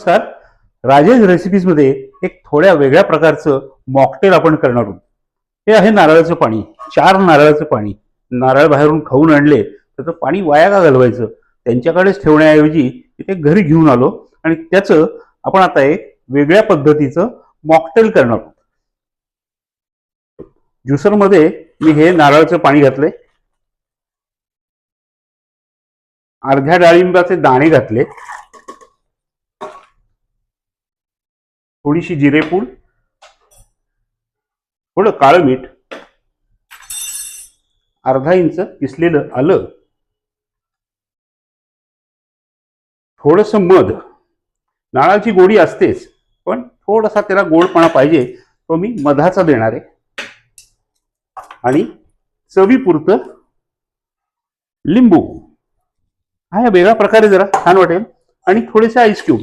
नमस्कार. राजेश रेसिपीज मध्ये एक थोड्या वेगळ्या प्रकारचं मॉकटेल आपण करणार आहोत. हे आहे नारळाचं पाणी. 4 नारळाचं पाणी. नारळ बाहेरून खाऊन आणले तर पाणी वाया का घालवायचं, त्यांच्याकडेच ठेवण्याऐवजी इथे घरी घेऊन आलो आणि त्याचं आपण आता एक वेगळ्या पद्धतीचं मॉकटेल करणार आहोत. ज्युसर मध्ये मी हे नारळाचं पाणी घातले, अर्ध्या डाळिंबाचे दाणे घातले, थोडीशी जिरेपूड, थोडं काळं मीठ, अर्धा इंच किसलेलं आलं, थोडस मध. नारळाची गोडी असतेच पण थोडासा त्याला गोडपणा पाहिजे तो मी मधाचा देणार आहे. आणि चवीपुरतं लिंबू. हा या वेगळ्या प्रकारे जरा छान वाटेल. आणि थोडेसे आईस क्यूब.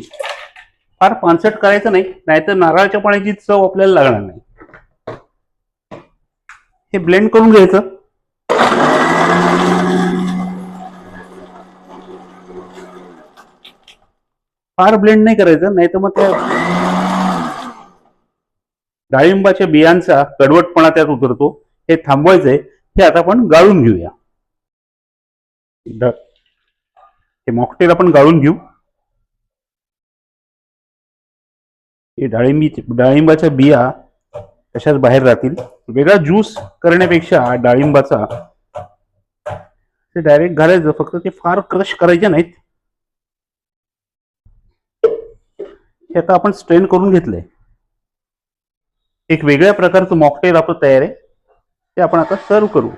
फार पानसट करायचं नाही, नाहीतर नारळाच्या पाण्याची चव आपल्याला लागणार नाही. हे ब्लेंड करून घ्यायचं. फार ब्लेंड नाही करायचं, नाही तर मग त्या डाळिंबाच्या बियांचा कडवटपणा त्यात उतरतो. हे थांबवायचंय. हे आता आपण गाळून घेऊया. हे मॉकटेल आपण गाळून घेऊ. हे डाळिंबाच्या बिया तशाच बाहेर राहतील. वेगळा ज्यूस करण्यापेक्षा डाळिंबाचा ते डायरेक्ट घालायचं, फक्त ते फार क्रश करायचे नाहीत. हे आता आपण स्ट्रेन करून घेतलंय. एक वेगळ्या प्रकारचं मॉकटेल आपलं तयार आहे. ते आपण आता सर्व करू.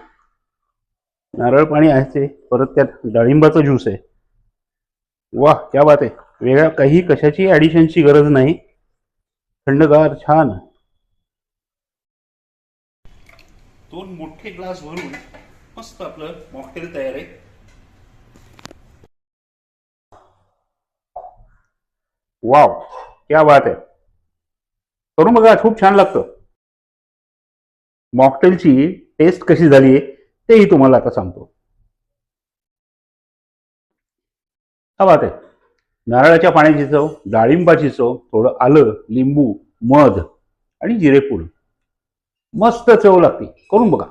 नारळ पाणी आहे, परत त्यात डाळिंबाचा ज्यूस आहे. वाह, क्या बात आहे. वेगळ्या काही कशाची ऍडिशनची गरज नाही. थंडगार छान. 2 मोठे ग्लास भरून मस्त आपलं मॉकटेल तयार आहे. वाव, क्या बात आहे. करून बघा, खूप छान लागतं. मॉकटेलची टेस्ट कशी झाली आहे तेही तुम्हाला आता सांगतो. क्या बात आहे. नारळाच्या पाण्याची चव, डाळिंबाची चव, थोडं आलं, लिंबू, मध आणि जिरेपूड. मस्त चव लागते. करून बघा.